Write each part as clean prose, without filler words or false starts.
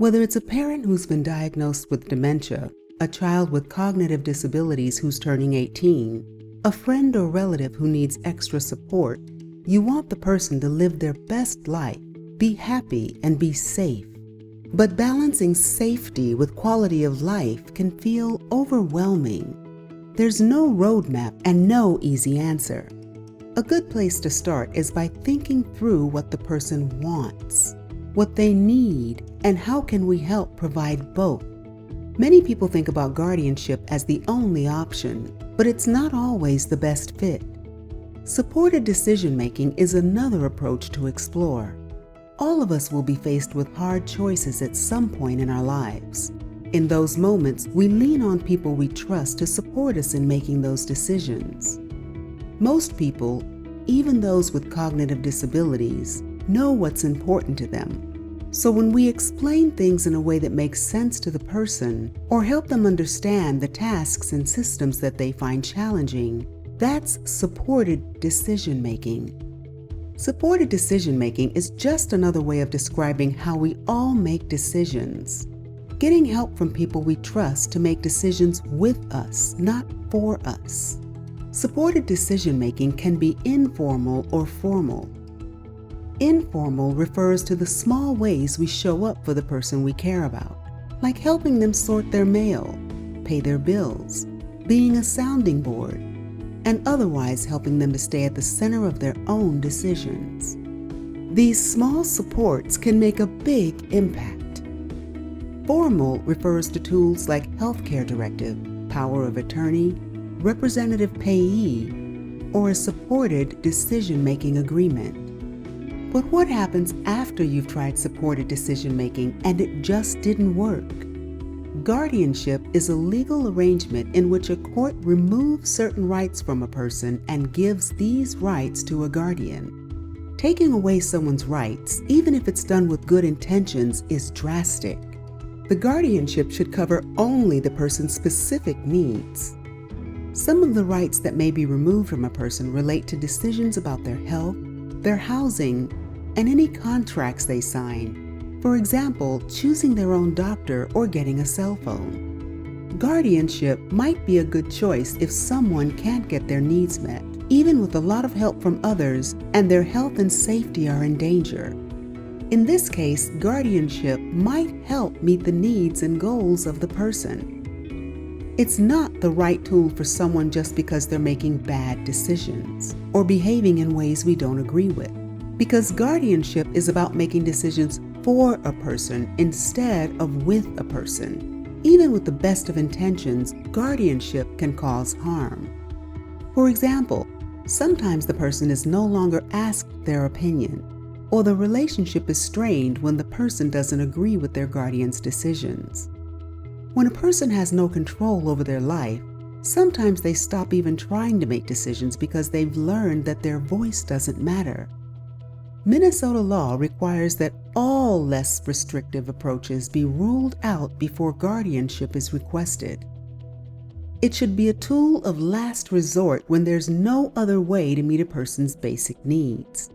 Whether it's a parent who's been diagnosed with dementia, a child with cognitive disabilities who's turning 18, a friend or relative who needs extra support, you want the person to live their best life, be happy, and be safe. But balancing safety with quality of life can feel overwhelming. There's no roadmap and no easy answer. A good place to start is by thinking through what the person wants, what they need, and how can we help provide both. Many people think about guardianship as the only option, but it's not always the best fit. Supported decision-making is another approach to explore. All of us will be faced with hard choices at some point in our lives. In those moments, we lean on people we trust to support us in making those decisions. Most people, even those with cognitive disabilities, know what's important to them. So when we explain things in a way that makes sense to the person or help them understand the tasks and systems that they find challenging, that's supported decision-making. Supported decision-making is just another way of describing how we all make decisions. Getting help from people we trust to make decisions with us, not for us. Supported decision-making can be informal or formal. Informal refers to the small ways we show up for the person we care about, like helping them sort their mail, pay their bills, being a sounding board, and otherwise helping them to stay at the center of their own decisions. These small supports can make a big impact. Formal refers to tools like healthcare directive, power of attorney, representative payee, or a supported decision-making agreement. But what happens after you've tried supported decision-making and it just didn't work? Guardianship is a legal arrangement in which a court removes certain rights from a person and gives these rights to a guardian. Taking away someone's rights, even if it's done with good intentions, is drastic. The guardianship should cover only the person's specific needs. Some of the rights that may be removed from a person relate to decisions about their health, their housing, and any contracts they sign. For example, choosing their own doctor or getting a cell phone. Guardianship might be a good choice if someone can't get their needs met, even with a lot of help from others, and their health and safety are in danger. In this case, guardianship might help meet the needs and goals of the person. It's not the right tool for someone just because they're making bad decisions or behaving in ways we don't agree with. Because guardianship is about making decisions for a person instead of with a person. Even with the best of intentions, guardianship can cause harm. For example, sometimes the person is no longer asked their opinion, or the relationship is strained when the person doesn't agree with their guardian's decisions. When a person has no control over their life, sometimes they stop even trying to make decisions because they've learned that their voice doesn't matter. Minnesota law requires that all less restrictive approaches be ruled out before guardianship is requested. It should be a tool of last resort when there's no other way to meet a person's basic needs.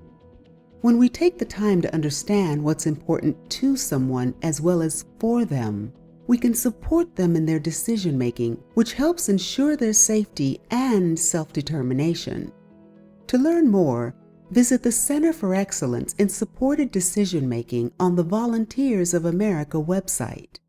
When we take the time to understand what's important to someone as well as for them, we can support them in their decision-making, which helps ensure their safety and self-determination. To learn more, visit the Center for Excellence in Supported Decision-Making on the Volunteers of America website.